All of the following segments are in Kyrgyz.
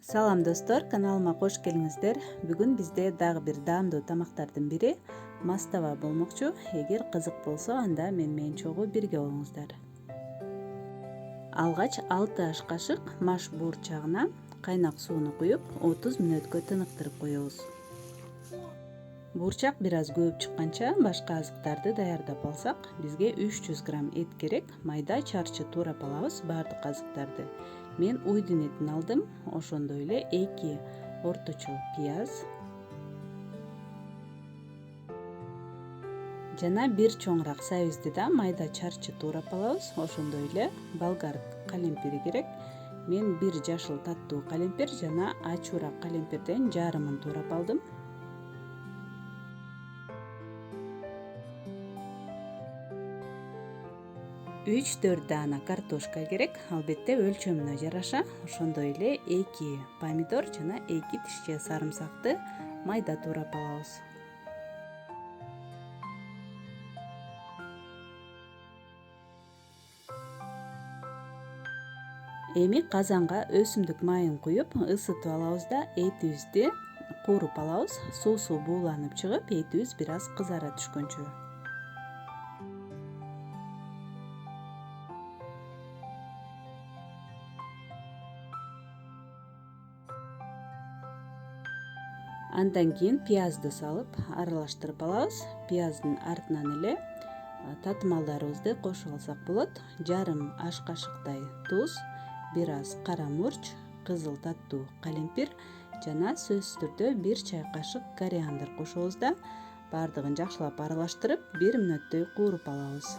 Салам достор, каналыма кош келиңиздер. Бүгүн бизде дагы бир даамдуу тамактардын бири мастава болмокчу. Эгер кызык болсо, анда менен чогуу бирге болуңуздар. Алгач 6 аш кашык маш буурчагына кайнак сууну куюп 30 мүнөткө тыныктырып коебуз. Буурчак бир аз көөп чыкканча башка азыктарды даярдап алсак, бизге 300 грамм эт керек. Майда чарчы туурап алабыз баардык азыктарды. Мен уйдун этин алдым, ошондой эле 2 орточо пияз жана бир чоңураак сабизди да майда чарчы туурап алабыз. Ошондой эле болгар калемпири керек. Мен бир жашыл таттуу калемпир жана ачуураак калемпирден жарымын туурап алдым. 3-4 даана картошка керек, албетте өлчөмүнө жараша. Ошондой эле 2 помидор жана 2 тишче сарымсакты майда туурап алабыз. Эми казанга өсүмдүк майын куюп ысытып алабыз да этибизди кууруп алабыз. Суусу бууланып чыгып, этибиз бир аз кызара түшкөнчө. Андан кийин пиязды салып аралаштырып алабыз. Пияздын артынан эле татымалдарыбызды кошуп алсак болот. Жарым аш кашыктай туз, бир аз кара мурч, кызыл таттуу калемпир жана сөзсүз түрдө 1 чай кашык кориандр кошобуз да баардыгын жакшылап аралаштырып 1 мүнөттөй кууруп алабыз.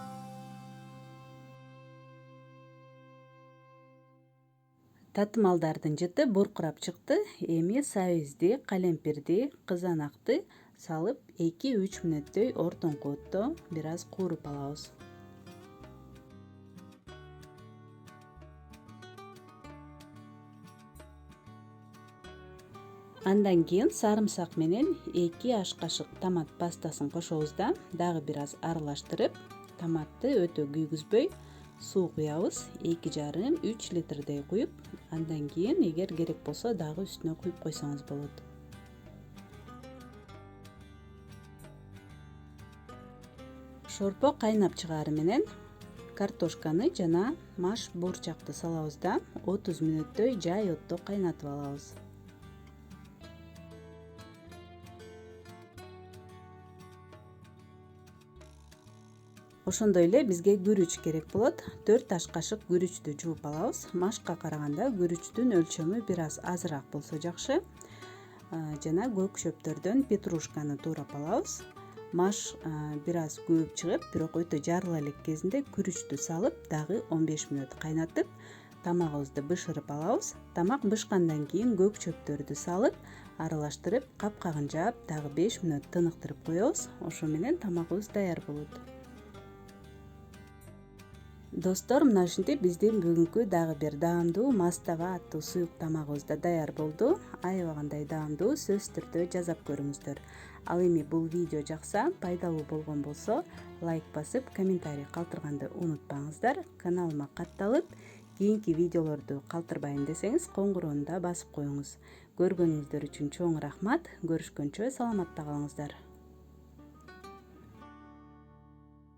Татымалдардын жыты буркурап чыкты. Эми сабизди, калемпирди, кызанакты салып 2-3 мүнөттөй ортоңку отто бир аз кууруп алабыз. Андан кийин сарымсак менен 2 аш кашык томат пастасын кошобуз да дагы бир аз аралаштырып, томатты өтө күйгүзбөй суу куябыз. 2,5-3 литрдей куюп, андан кийин эгер керек болсо дагы үстүнө куюп койсоңуз болот. Шорпо кайнап чыгаары менен картошканы жана маш буурчакты салабыз да 30 мүнөттөй жай отто кайнатып алабыз. Ошондой эле бизге күрүч керек болот. 4 аш кашык күрүчтү жууп алабыз. Машка караганда күрүчтүн өлчөмү бир аз азыраак болсо жакшы. Жана көк шөптөрдөн петрушканы туурап алабыз. Маш бир аз көөп чыгып, бирок өтө жарыла элек кезинде күрүчтү салып, дагы 15 мүнөт кайнатып, тамагыбызды бышырып алабыз. Тамак бышкандан кийин көк шөптөрдү салып, аралаштырып, капкагын жаап, дагы 5 мүнөт тыныктырып коебуз. Ошо менен тамагыбыз даяр болот. Достор, мына ушинтип биздин бүгүнкү дагы бир даамдуу мастава аттуу суюк тамагыбыз да даяр болду. Аябагандай даамдуу, сөзсүз түрдө жасап көрүңүздөр. Ал эми бул видео жакса, пайдалуу болгон болсо, лайк басып, комментарий калтырганды унутпаңыздар. Каналыма катталып, кийинки видеолорду калтырбайын десеңиз, коңгуроону да басып коюңуз. Көргөнүңүздөр үчүн чоң рахмат. Көрүшкөнчө саламатта калыңыздар.